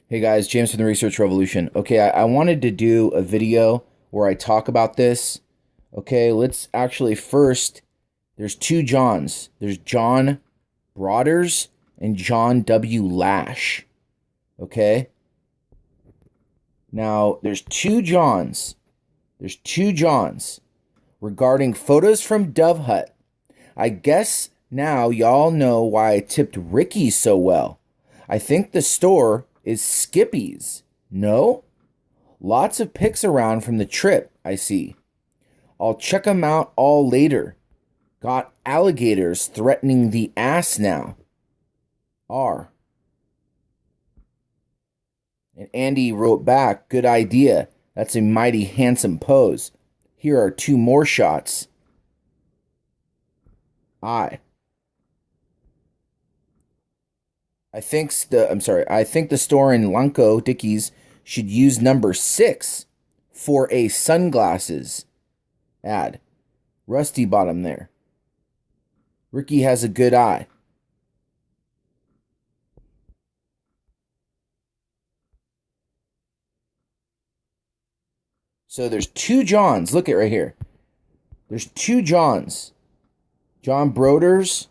Hey guys, James from the Research Revolution. Okay, I wanted to do a video where I talk about this. Okay, let's actually first, there's two Johns. There's John Broaders and John W. Lash. Okay? Now, there's two Johns. There's two Johns regarding photos from Dove Hut. I guess now y'all know why I tipped Ricky so well. I think the store is Sklppy's. No? Lots of pics around from the trip, I see. I'll check them out all later. Got alligators threatening the ass now. R. And Andy wrote back, good idea. That's a mighty handsome pose. Here are two more shots. I think the store in Lanco Dickies should use number 6 for a sunglasses ad. Rusty bottom there. Ricky has a good eye. So there's two Johns. Look at right here. There's two Johns. John Broders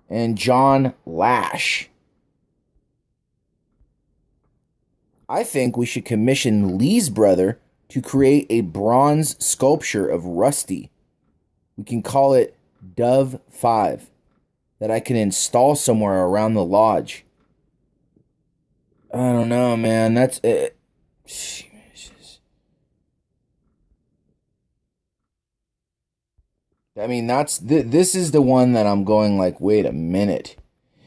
and John Lash. I think we should commission Lee's brother to create a bronze sculpture of Rusty. We can call it Dove 5 that I can install somewhere around the lodge. I don't know, man. That's it. I mean, this is the one that I'm going like, wait a minute.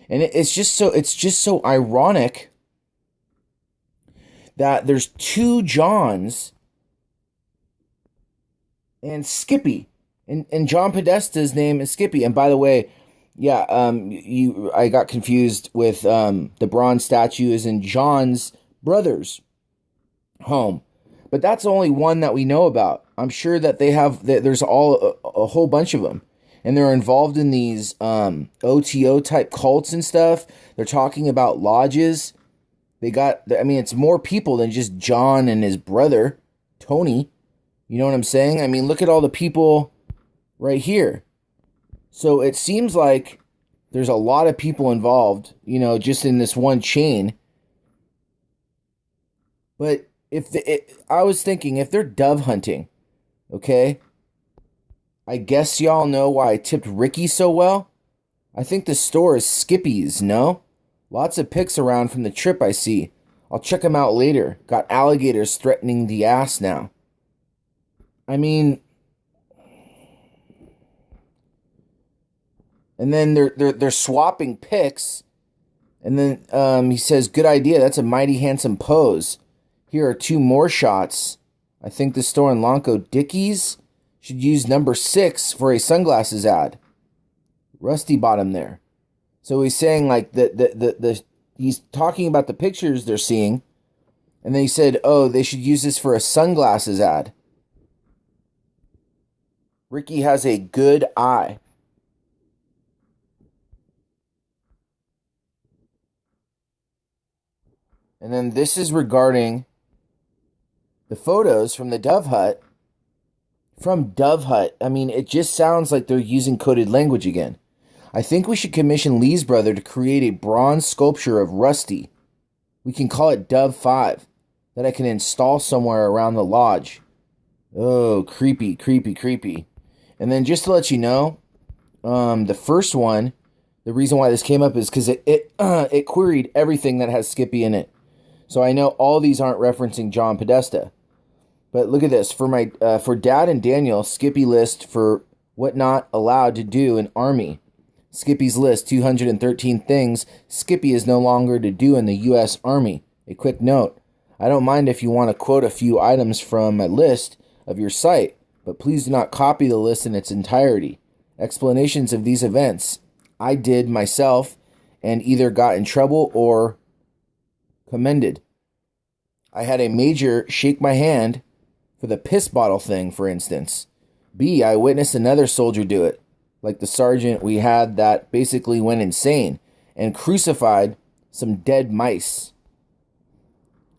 And it's just so ironic that there's two Johns and Sklppy. And John Podesta's name is Sklppy. And by the way, yeah, I got confused with the bronze statue is in John's brother's home. But that's only one that we know about. I'm sure that there's a whole bunch of them. And they're involved in these OTO type cults and stuff. They're talking about lodges. It's more people than just John and his brother, Tony. You know what I'm saying? I mean, look at all the people right here. So it seems like there's a lot of people involved, just in this one chain. But I was thinking, if they're dove hunting, okay, I guess y'all know why I tipped Ricky so well. I think the store is Sklppy's, no? Lots of pics around from the trip I see. I'll check them out later. Got alligators threatening the ass now. I mean, and then they're swapping pics. And then he says, good idea. That's a mighty handsome pose. Here are two more shots. I think the store in Lanco Dickies should use number 6 for a sunglasses ad. Rusty bottom there. So he's saying like he's talking about the pictures they're seeing, and then he said, oh, they should use this for a sunglasses ad. Ricky has a good eye. And then this is regarding the photos from the Dove Hut. From Dove Hut. I mean, it just sounds like they're using coded language again. I think we should commission Lee's brother to create a bronze sculpture of Rusty. We can call it Dove 5 that I can install somewhere around the lodge. Oh, creepy, creepy, creepy. And then just to let you know, the first one, the reason why this came up is because it queried everything that has Sklppy in it. So I know all these aren't referencing John Podesta. But look at this. For Dad and Daniel, Sklppy list for what not allowed to do in Army. Sklppy's list, 213 things Sklppy is no longer to do in the U.S. Army. A quick note. I don't mind if you want to quote a few items from a list of your site, but please do not copy the list in its entirety. Explanations of these events I did myself and either got in trouble or commended. I had a major shake my hand for the piss bottle thing, for instance. B, I witnessed another soldier do it, like the sergeant we had that basically went insane and crucified some dead mice.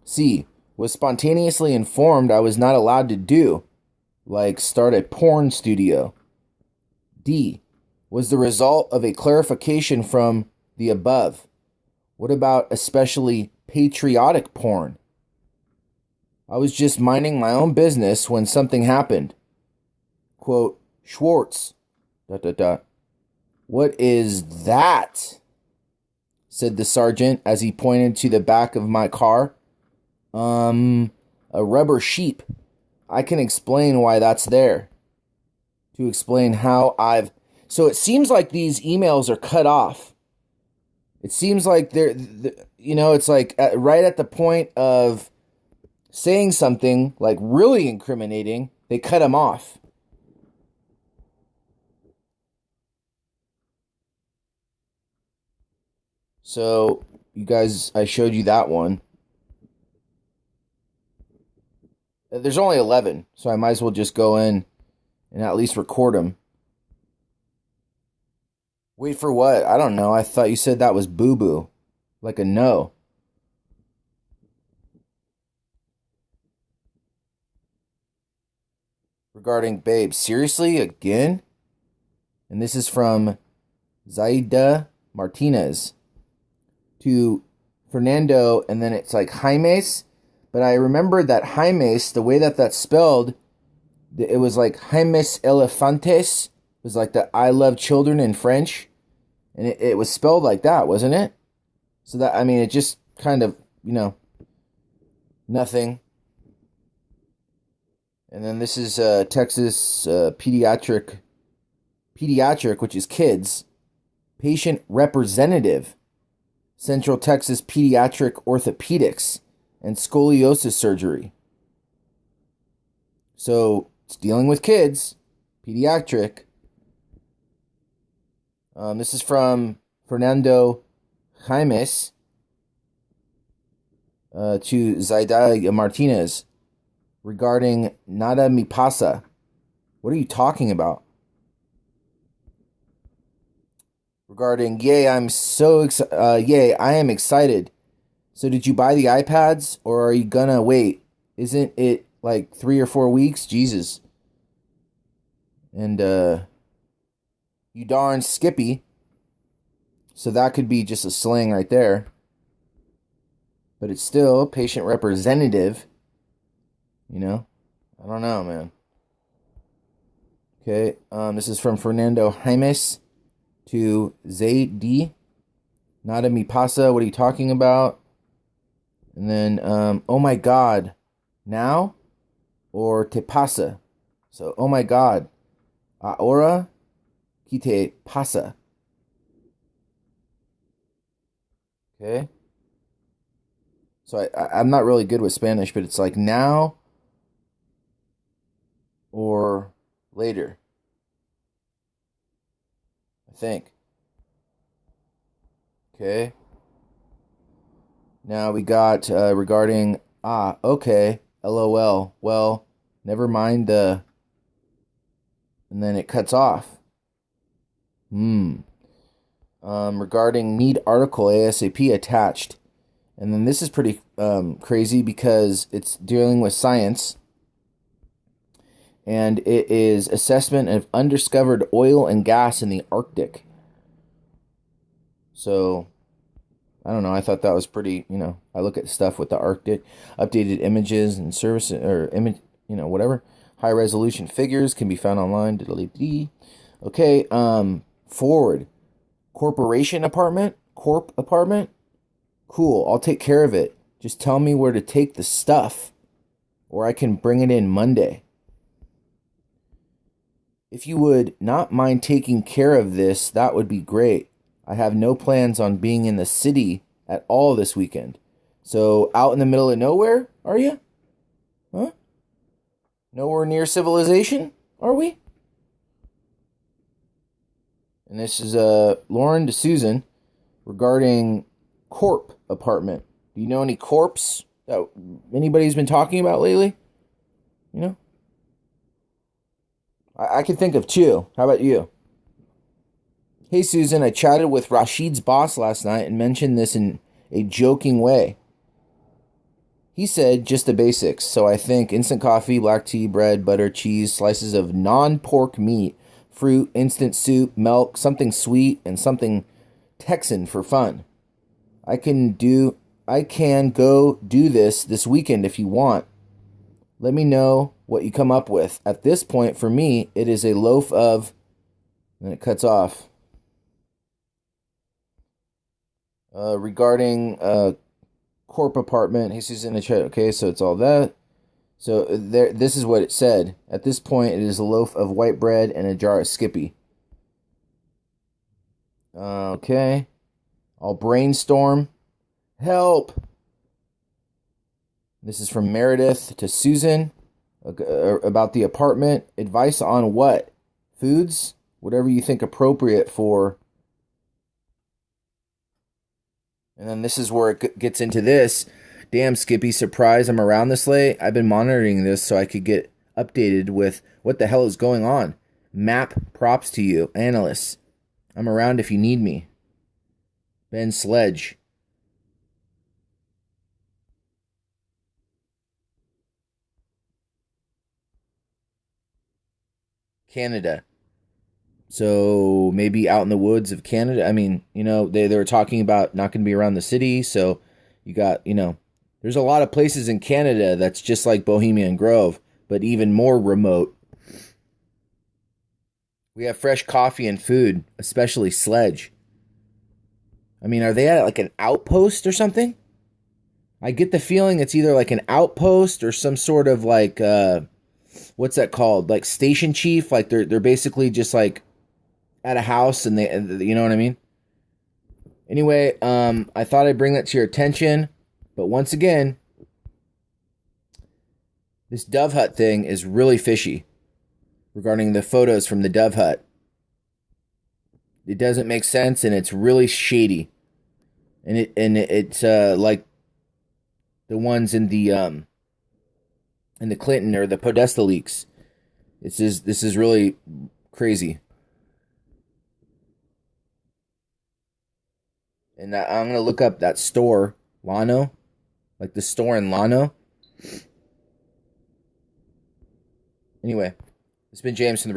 C. Was spontaneously informed I was not allowed to do, like start a porn studio. D. Was the result of a clarification from the above. What about especially patriotic porn? I was just minding my own business when something happened. Quote, Schwartz, ... What is that? Said the sergeant as he pointed to the back of my car. A rubber sheep. I can explain why that's there. To explain how I've... So it seems like these emails are cut off. It seems like they're, it's like right at the point of saying something like really incriminating, they cut them off. So, you guys, I showed you that one. There's only 11, so I might as well just go in and at least record them. Wait for what? I don't know. I thought you said that was boo-boo. Like a no. Regarding babe. Seriously? Again? And this is from Zaida Martinez to Fernando, and then it's like Jaimes. But I remember that Jaimes, the way that that's spelled, it was like Jaimes Elefantes. It was like the I love children in French. And it was spelled like that, wasn't it? So that, I mean, it just kind of, nothing. And then this is Texas pediatric, which is kids, patient representative, Central Texas Pediatric Orthopedics and Scoliosis Surgery. So it's dealing with kids, pediatric. This is from Fernando Jaimes to Zaida Martinez regarding Nada Mi Pasa. What are you talking about? Regarding, yay, I am excited. So did you buy the iPads or are you gonna wait? Isn't it like 3 or 4 weeks? Jesus. And, you darn Sklppy. So that could be just a slang right there. But it's still patient representative. I don't know, man. Okay, this is from Fernando Jaimes to Zaidi. Nada mi pasa, what are you talking about? And then, oh my God, now? Or te pasa? So, oh my God, ahora que te pasa? Okay. So I'm not really good with Spanish, but it's like now or later, I think. Okay. Now we got regarding, okay, LOL. Well, never mind the, and then it cuts off. Regarding need article ASAP attached. And then this is pretty crazy because it's dealing with science. And it is assessment of undiscovered oil and gas in the Arctic. So, I don't know. I thought that was pretty, I look at stuff with the Arctic, updated images and service, or image, whatever. High resolution figures can be found online. Okay, forward. Corporation apartment? Corp apartment? Cool, I'll take care of it. Just tell me where to take the stuff, or I can bring it in Monday. If you would not mind taking care of this, that would be great. I have no plans on being in the city at all this weekend. So, out in the middle of nowhere, are you? Huh? Nowhere near civilization, are we? And this is Lauren to Susan regarding Corp apartment. Do you know any Corps that anybody's been talking about lately? I can think of 2. How about you? Hey, Susan, I chatted with Rashid's boss last night and mentioned this in a joking way. He said just the basics. So I think instant coffee, black tea, bread, butter, cheese, slices of non-pork meat, fruit, instant soup, milk, something sweet, and something Texan for fun. I can go do this weekend if you want. Let me know what you come up with. At this point, for me, it is a loaf of... And it cuts off. Regarding Corp apartment, he sees in the chat. Okay, so it's all that. So there, this is what it said. At this point, it is a loaf of white bread and a jar of Sklppy. Okay. I'll brainstorm. Help! This is from Meredith to Susan about the apartment. Advice on what? Foods? Whatever you think appropriate for. And then this is where it gets into this. Damn, Sklppy, surprise, I'm around this late. I've been monitoring this so I could get updated with what the hell is going on. Map props to you, analysts. I'm around if you need me. Ben Sledge. Canada. So maybe out in the woods of Canada. I mean, you know, they were talking about not going to be around the city. So you got, you know, there's a lot of places in Canada that's just like Bohemian Grove, but even more remote. We have fresh coffee and food, especially Sledge. I mean, are they at like an outpost or something? I get the feeling it's either like an outpost or some sort of like, what's that called? Like station chief. Like they're basically just like at a house and they, you know what I mean? Anyway, I thought I'd bring that to your attention. But once again, this Dove Hut thing is really fishy regarding the photos from the Dove Hut. It doesn't make sense and it's really shady. And it's like the ones in the Clinton or the Podesta leaks. This is really crazy. And I'm going to look up that store, Lano, like the store in Lano. Anyway, it's been James from the